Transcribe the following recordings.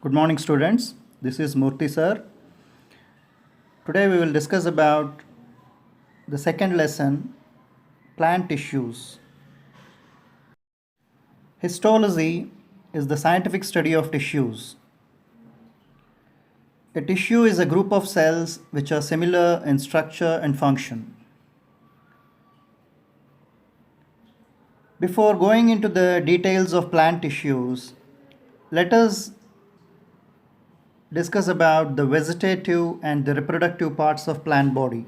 Good morning, students. This is Murthy sir. Today we will discuss about the second lesson, plant tissues. Histology is the scientific study of tissues. A tissue is a group of cells which are similar in structure and function. Before going into the details of plant tissues, let us discuss about the vegetative and the reproductive parts of plant body.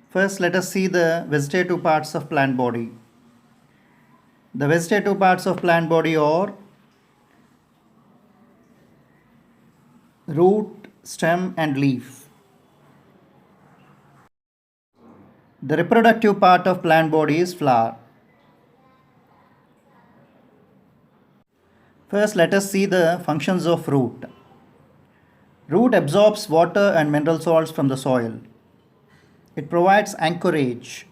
First, let us see the vegetative parts of plant body. The vegetative parts of plant body are root, stem and leaf. The reproductive part of plant body is flower. First, let us see the functions of root. Root absorbs water and mineral salts from the soil. It provides anchorage.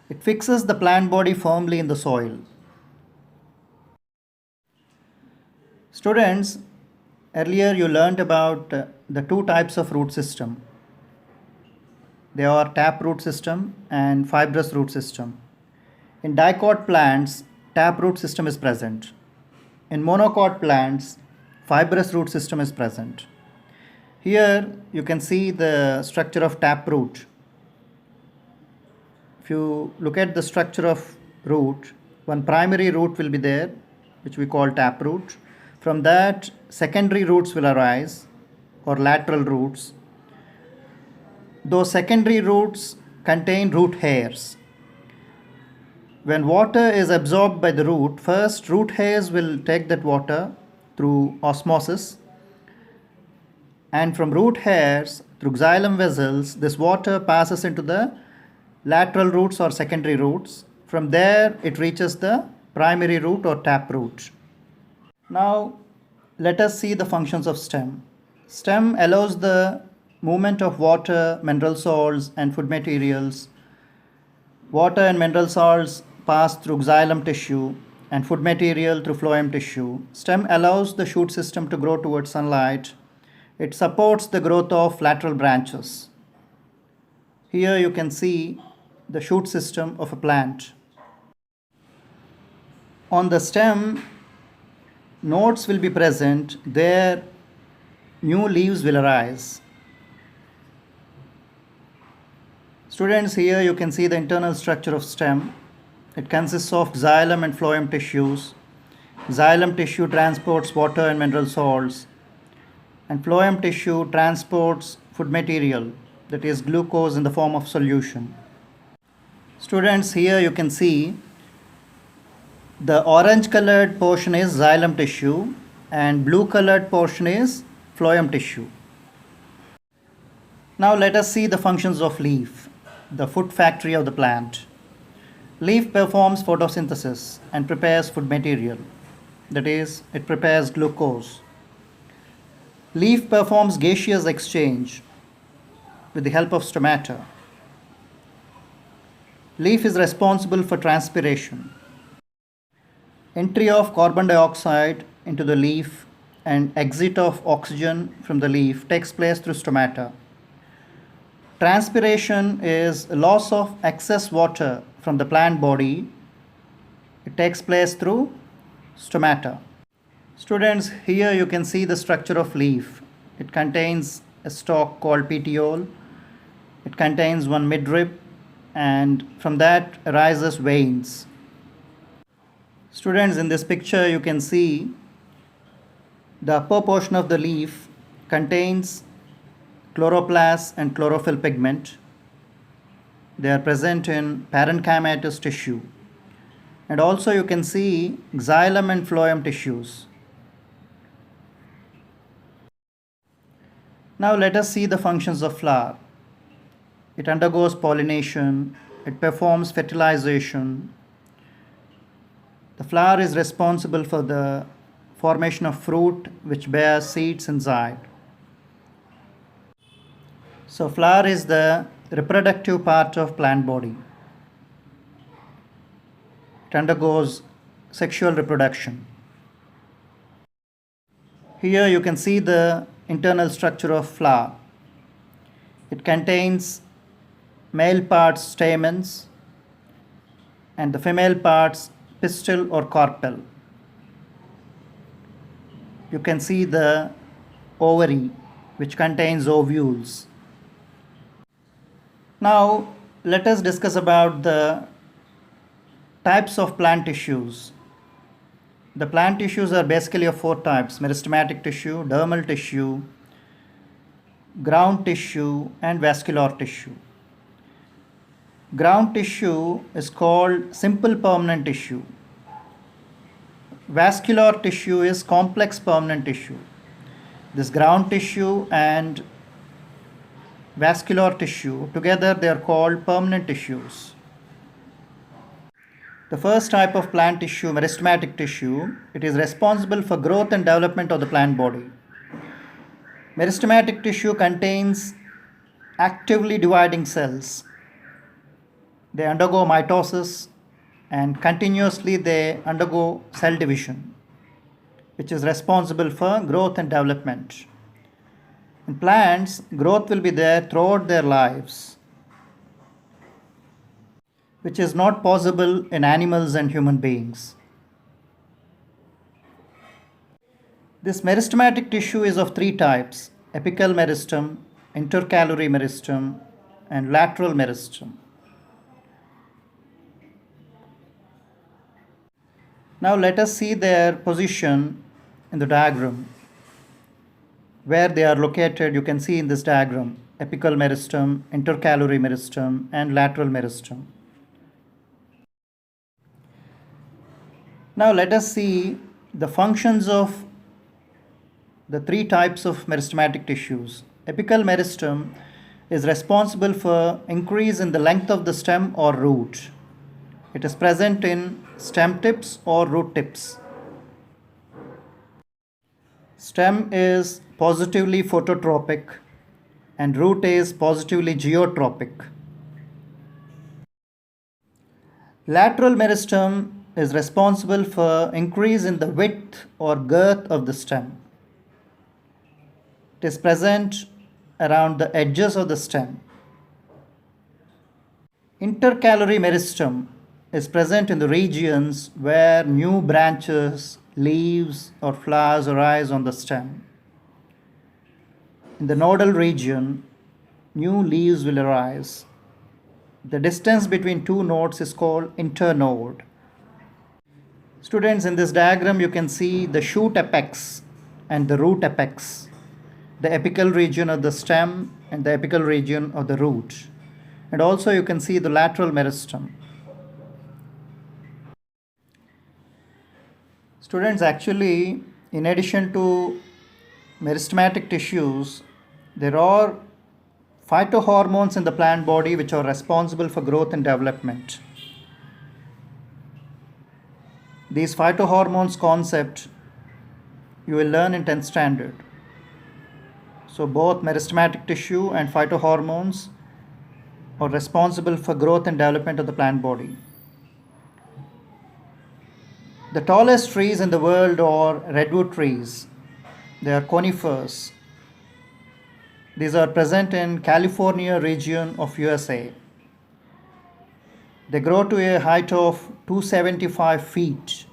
It fixes the plant body firmly in the soil. Students, earlier you learnt about the two types of root system. They are taproot system and fibrous root system. In dicot plants, taproot system is present. In monocot plants, fibrous root system is present. Here you can see the structure of taproot. If you look at the structure of root, one primary root will be there, which we call taproot. From that, secondary roots will arise, or lateral roots. Those secondary roots contain root hairs. When water is absorbed by the root, first root hairs will take that water through osmosis, and from root hairs through xylem vessels, this water passes into the lateral roots or secondary roots. From there it reaches the primary root or taproot. Now let us see the functions of stem. Stem allows the movement of water, mineral salts and food materials. Water and mineral salts pass through xylem tissue and food material through phloem tissue. Stem allows the shoot system to grow towards sunlight. It supports the growth of lateral branches. Here you can see the shoot system of a plant. On the stem, nodes will be present. There, new leaves will arise. Students, here you can see the internal structure of stem. It consists of xylem and phloem tissues. Xylem tissue transports water and mineral salts, and phloem tissue transports food material, that is glucose in the form of solution. Students, here you can see the orange colored portion is xylem tissue and blue colored portion is phloem tissue. Now let us see the functions of leaf, the food factory of the plant. Leaf performs photosynthesis and prepares food material, that is, it prepares glucose. Leaf performs gaseous exchange with the help of stomata. Leaf is responsible for transpiration. Entry of carbon dioxide into the leaf and exit of oxygen from the leaf takes place through stomata. Transpiration is loss of excess water from the plant body. It takes place through stomata. Students, here you can see the structure of leaf. It contains a stalk called petiole. It contains one midrib, and from that arises veins. Students, in this picture you can see the upper portion of the leaf contains chloroplast and chlorophyll pigment. They are present in parenchymatous tissue. And also you can see xylem and phloem tissues. Now let us see the functions of flower. It undergoes pollination, it performs fertilization. The flower is responsible for the formation of fruit which bears seeds inside. So flower is the reproductive part of plant body. It undergoes sexual reproduction. Here you can see the internal structure of flower. It contains male parts stamens and the female parts pistil or carpel. You can see the ovary which contains ovules. Now let us discuss about the types of plant tissues. The plant tissues are basically of four types: meristematic tissue, dermal tissue, ground tissue, and vascular tissue. Ground tissue is called simple permanent tissue. Vascular tissue is complex permanent tissue. This ground tissue and vascular tissue together they are called permanent tissues. The first type of plant tissue, meristematic tissue, it is responsible for growth and development of the plant body. Meristematic tissue contains actively dividing cells. They undergo mitosis and continuously they undergo cell division, which is responsible for growth and development. In plants, growth will be there throughout their lives, which is not possible in animals and human beings. This meristematic tissue is of three types: apical meristem, intercalary meristem, and lateral meristem. Now let us see their position in the diagram. Where they are located, you can see in this diagram: apical meristem, intercalary meristem, and lateral meristem. Now let us see the functions of the three types of meristematic tissues. Apical meristem is responsible for increase in the length of the stem or root. It is present in stem tips or root tips. Stem is positively phototropic and root is positively geotropic. Lateral meristem is responsible for increase in the width or girth of the stem. It is present around the edges of the stem. Intercalary meristem is present in the regions where new branches, leaves, or flowers arise on the stem. In the nodal region, new leaves will arise. The distance between two nodes is called internode. Students, in this diagram you can see the shoot apex and the root apex, the apical region of the stem and the apical region of the root. And also you can see the lateral meristem. Students, actually, in addition to meristematic tissues, there are phytohormones in the plant body which are responsible for growth and development. These phytohormones concept you will learn in 10th standard. So both meristematic tissue and phytohormones are responsible for growth and development of the plant body. The tallest trees in the world are redwood trees. They are conifers. These are present in California region of USA. They grow to a height of 275 feet.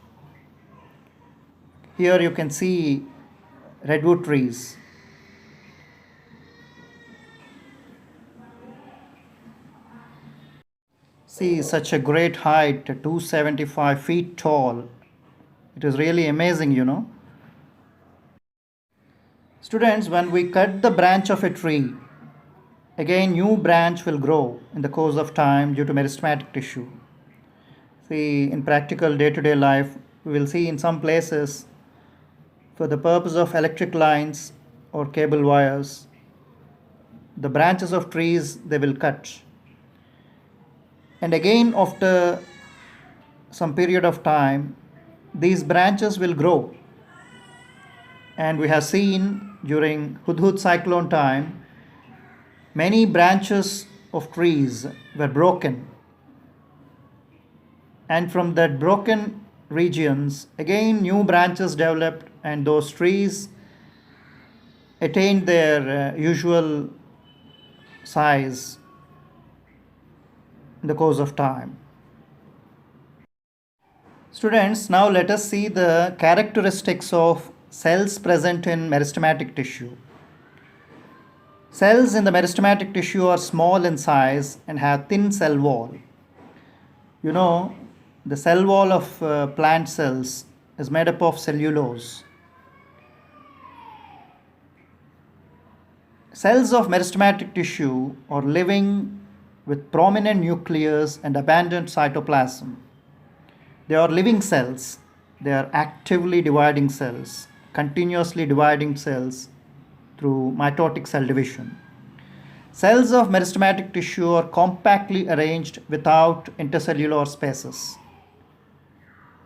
Here you can see redwood trees. See, such a great height, 275 feet tall. It is really amazing, you know. Students, when we cut the branch of a tree, again new branch will grow in the course of time due to meristematic tissue. See, in practical day-to-day life, we will see in some places for the purpose of electric lines or cable wires, the branches of trees they will cut. And again after some period of time, these branches will grow. And we have seen during Hudhud cyclone time, many branches of trees were broken. And from that broken regions, again new branches developed and those trees attained their usual size in the course of time. Students, now let us see the characteristics of cells present in meristematic tissue. Cells in the meristematic tissue are small in size and have thin cell wall. You know, the cell wall of plant cells is made up of cellulose. Cells of meristematic tissue are living with prominent nucleus and abundant cytoplasm. They are living cells. They are actively dividing cells, continuously dividing cells through mitotic cell division. Cells of meristematic tissue are compactly arranged without intercellular spaces.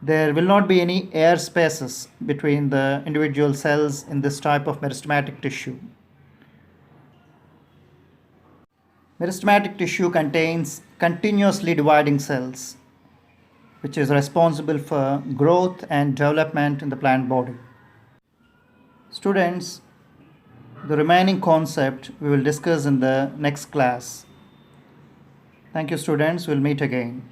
There will not be any air spaces between the individual cells in this type of meristematic tissue. Meristematic tissue contains continuously dividing cells, which is responsible for growth and development in the plant body. Students, the remaining concept we will discuss in the next class. Thank you, students. We'll meet again.